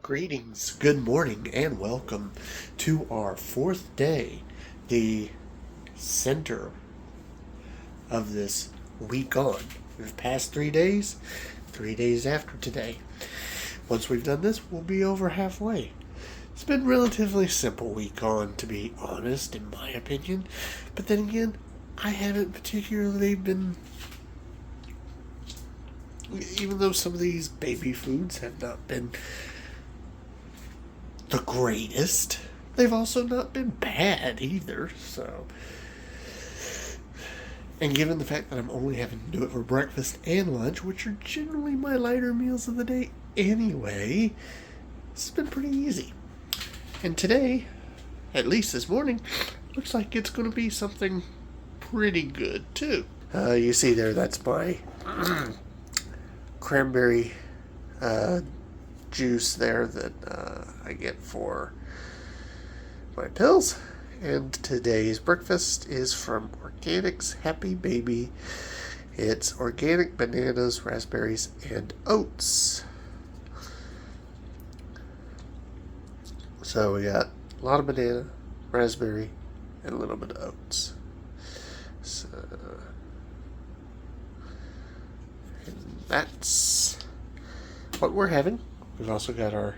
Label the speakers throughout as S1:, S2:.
S1: Greetings, good morning, and welcome to our fourth day, the center of this week on. We've passed 3 days, 3 days after today. Once we've done this, we'll be over halfway. It's been a relatively simple week on, to be honest, in my opinion. But then again, I haven't particularly been... Even though some of these baby foods have not been the greatest, they've also not been bad either, so. And given the fact that I'm only having to do it for breakfast and lunch, which are generally my lighter meals of the day anyway, it's been pretty easy. And today, at least this morning, looks like it's going to be something pretty good too. You see there, that's my cranberry juice there that I get for my pills. And today's breakfast is from Organic's Happy Baby. It's organic bananas, raspberries, and oats. So we got a lot of banana, raspberry, and a little bit of oats. So, and that's what we're having. We've also got our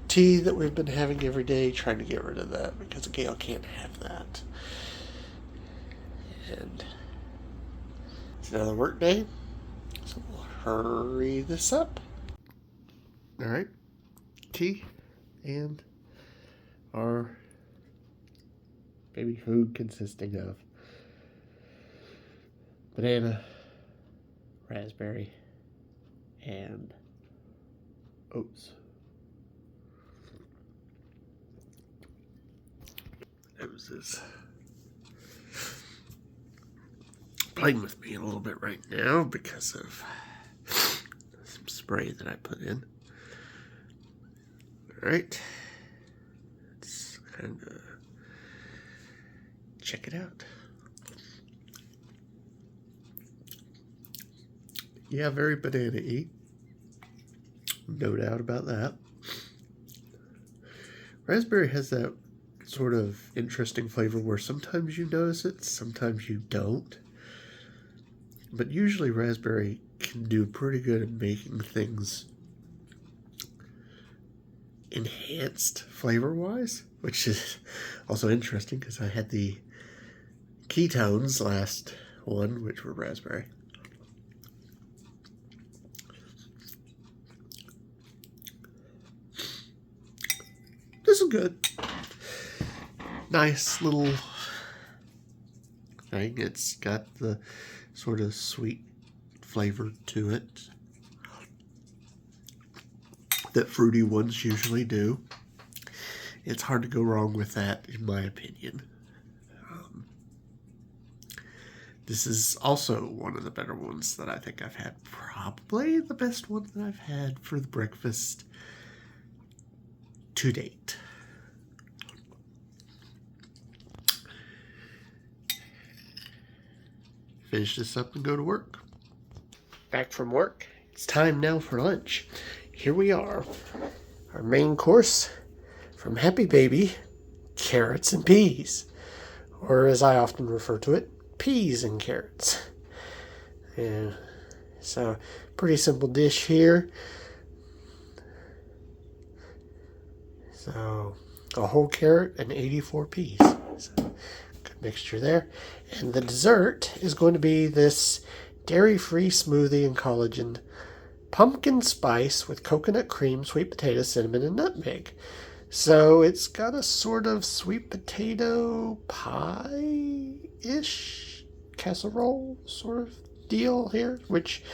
S1: tea that we've been having every day, trying to get rid of that because Gail can't have that. And it's another work day, so we'll hurry this up. Alright, tea and our baby food consisting of banana, raspberry, and oats. Nose is playing with me a little bit right now because of some spray that I put in. Alright, let's kind of check it out. Yeah, very banana-y. No doubt about that. Raspberry has that sort of interesting flavor where sometimes you notice it, sometimes you don't. But usually raspberry can do pretty good at making things enhanced flavor-wise, which is also interesting because I had the ketones last one, which were raspberry. This is good. Nice little thing. It's got the sort of sweet flavor to it that fruity ones usually do. It's hard to go wrong with that, in my opinion. This is also one of the better ones that I think I've had. Probably the best one that I've had for the breakfast to date. Finish this up and go to work. Back from work. It's time now for lunch. Here we are. Our main course from Happy Baby, carrots and peas. Or as I often refer to it, peas and carrots. Yeah. So, pretty simple dish here. So, a whole carrot and 84 peas. So, good mixture there. And the dessert is going to be this dairy-free smoothie and collagen pumpkin spice with coconut cream, sweet potato, cinnamon, and nutmeg. So it's got a sort of sweet potato pie-ish casserole sort of deal here, which,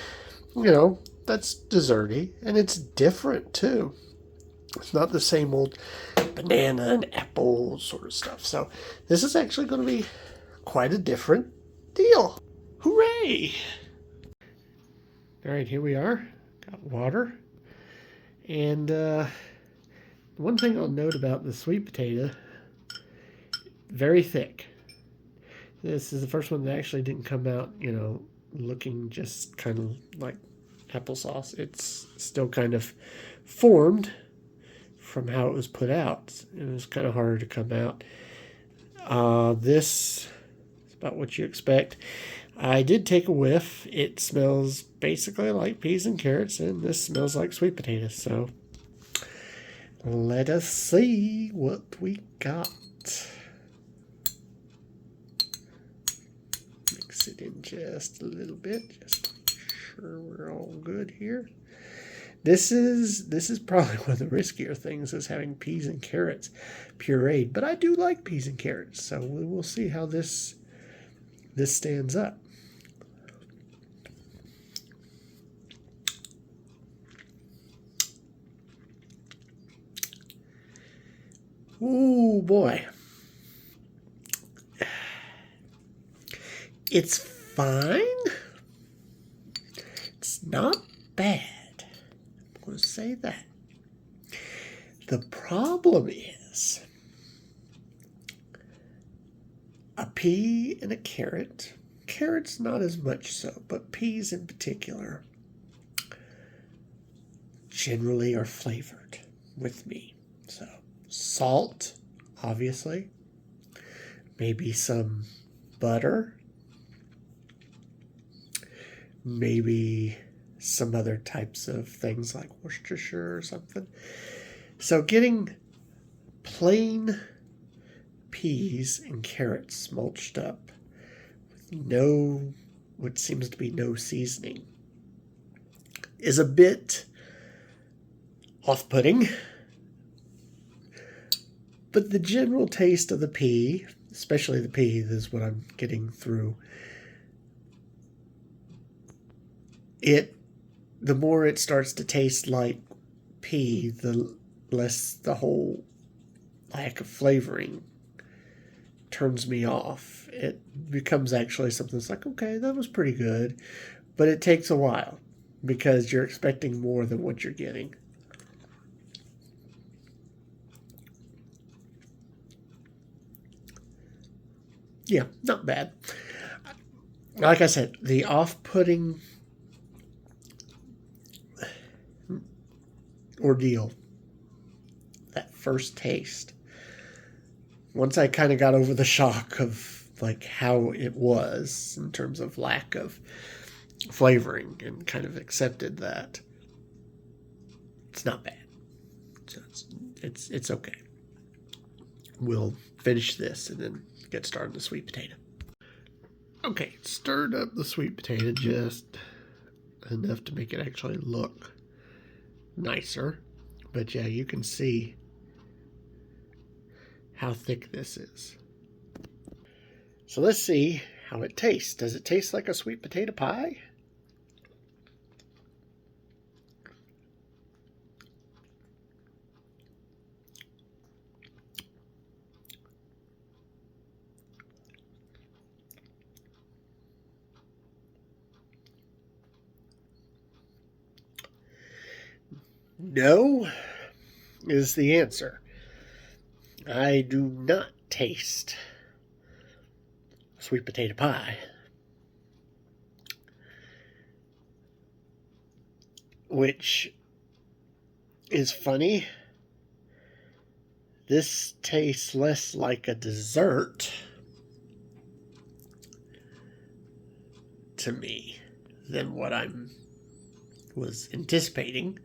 S1: you know, that's desserty, and it's different too. It's not the same old banana and apple sort of stuff. So this is actually going to be quite a different deal. Hooray! All right, here we are. Got water. And one thing I'll note about the sweet potato, very thick. This is the first one that actually didn't come out, you know, looking just kind of like applesauce. It's still kind of formed from how it was put out. It was kind of harder to come out. This is about what you expect. I did take a whiff. It smells basically like peas and carrots, and this smells like sweet potatoes. So let us see what we got. Mix it in just a little bit, just to make sure we're all good here. This is probably one of the riskier things, is having peas and carrots pureed, but I do like peas and carrots, so we will see how this stands up. Ooh, boy. It's fine. It's not bad. I'm going to say that. The problem is a pea and a carrot. Carrots not as much so, but peas in particular generally are flavored with me. So salt, obviously. Maybe some butter. Maybe some other types of things like Worcestershire or something. So getting plain peas and carrots mulched up with what seems to be no seasoning is a bit off-putting. But the general taste of the pea, especially the pea, is what I'm getting through. The more it starts to taste like pea, the less the whole lack of flavoring turns me off. It becomes actually something that's like, okay, that was pretty good. But it takes a while because you're expecting more than what you're getting. Yeah, not bad. Like I said, the off-putting ordeal, that first taste, once I kind of got over the shock of like how it was in terms of lack of flavoring and kind of accepted that, it's not bad. So it's okay. We'll finish this and then get started on the sweet potato. Okay, stirred up the sweet potato just enough to make it actually look nicer. But yeah, you can see how thick this is. So let's see how it tastes. Does it taste like a sweet potato pie? No is the answer. I do not taste sweet potato pie. Which is funny. This tastes less like a dessert to me than what I was anticipating.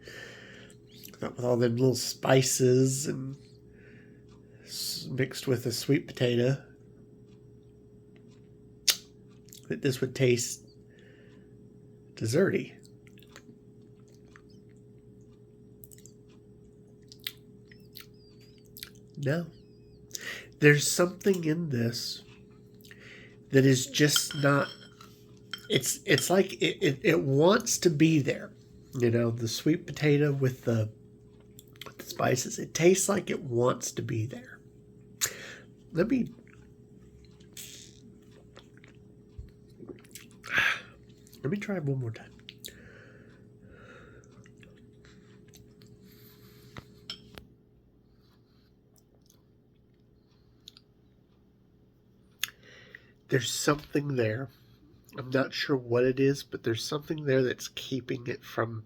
S1: With all them little spices and mixed with a sweet potato, that this would taste desserty. No. There's something in this that is just not, it's like it wants to be there. You know, the sweet potato with the spices, it tastes like it wants to be there. Let me try one more time. There's something there. I'm not sure what it is, but there's something there that's keeping it from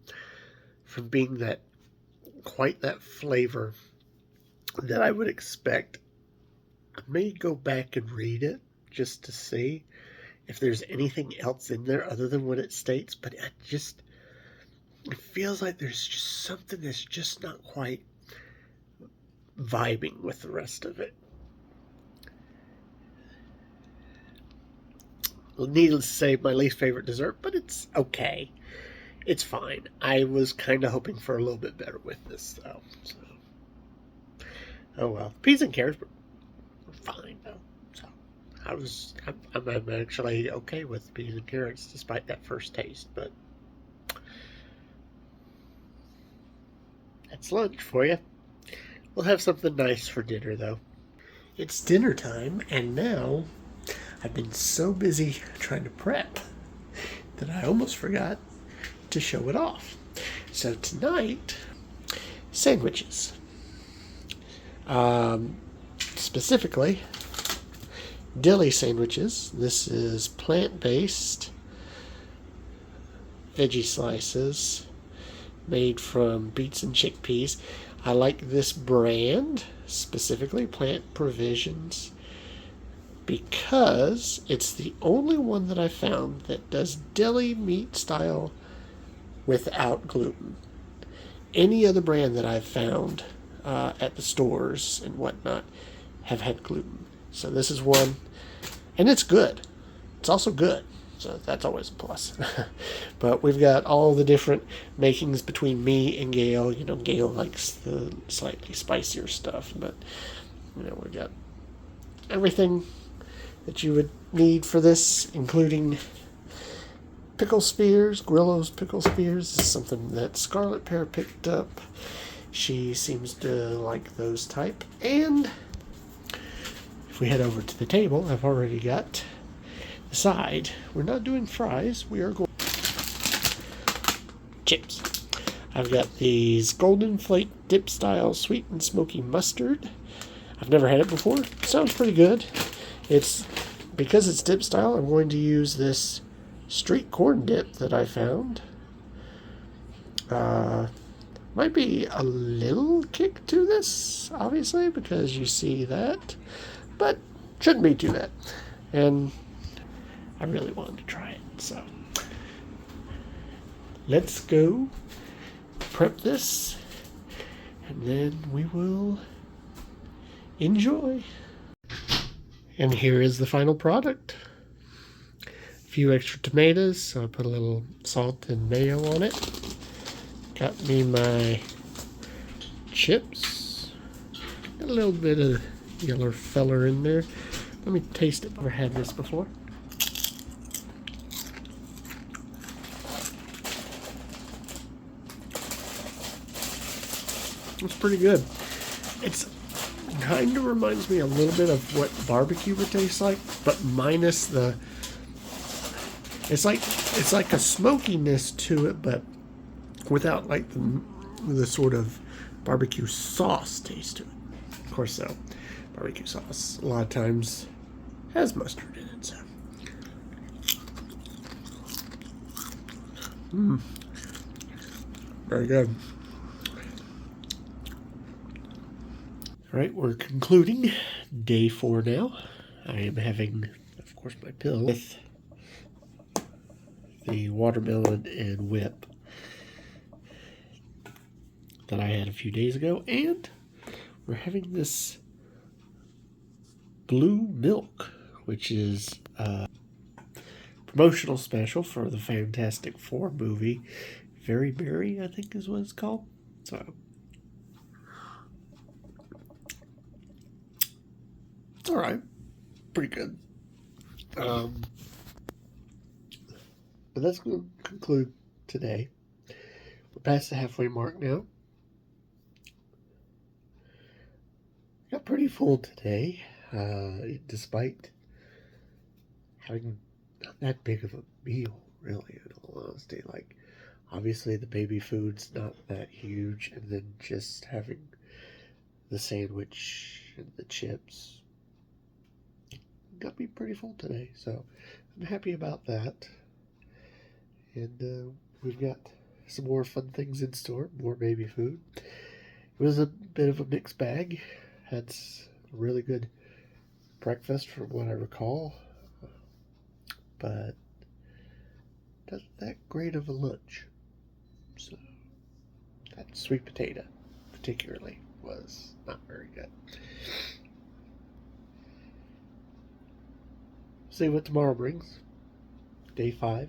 S1: being that quite that flavor that I would expect. I may go back and read it just to see if there's anything else in there other than what it states, but it feels like there's just something that's just not quite vibing with the rest of it. Needless to say, my least favorite dessert, but it's okay. It's fine. I was kind of hoping for a little bit better with this, though. So. Oh well. Peas and carrots were fine, though. So I'm actually okay with peas and carrots despite that first taste, but that's lunch for you. We'll have something nice for dinner, though. It's dinner time, and now I've been so busy trying to prep that I almost forgot to show it off. So tonight, sandwiches. Specifically, deli sandwiches. This is plant-based veggie slices made from beets and chickpeas. I like this brand, specifically Plant Provisions, because it's the only one that I found that does deli meat style without gluten. Any other brand that I've found at the stores and whatnot have had gluten. So this is one, and it's good. It's also good, so that's always a plus. But we've got all the different makings between me and Gail. You know, Gail likes the slightly spicier stuff, but you know, we've got everything that you would need for this, including pickle spears. Grillo's pickle spears is something that Scarlet Pear picked up. She seems to like those type. And if we head over to the table, I've already got the side. We're not doing fries. We are going chips. I've got these Golden Flake dip style sweet and smoky mustard. I've never had it before. Sounds pretty good. Because it's dip style, I'm going to use this street corn dip that I found. Might be a little kick to this, obviously, because you see that, but shouldn't be too bad. And I really wanted to try it, so let's go prep this, and then we will enjoy. And here is the final product. A few extra tomatoes, so I put a little salt and mayo on it. Got me my chips. Got a little bit of yellow feller in there. Let me taste it. Never had this before. It's pretty good. It's kind of reminds me a little bit of what barbecue would taste like, but minus the. It's like a smokiness to it, but without like the sort of barbecue sauce taste to it. Of course, though, barbecue sauce a lot of times has mustard in it. So, very good. All right, we're concluding day 4 now. I am having, of course, my pill with the watermelon and whip that I had a few days ago, and we're having this blue milk, which is a promotional special for the Fantastic Four movie. Very Berry, I think is what it's called. So it's all right, pretty good. But that's going to conclude today. We're past the halfway mark now. Got pretty full today, despite having not that big of a meal, really, in all honesty. Like, obviously the baby food's not that huge, and then just having the sandwich and the chips got me pretty full today, so I'm happy about that. And we've got some more fun things in store, more baby food. It was a bit of a mixed bag. Had a really good breakfast from what I recall, but not that great of a lunch. So that sweet potato, particularly, was not very good. See what tomorrow brings. Day 5.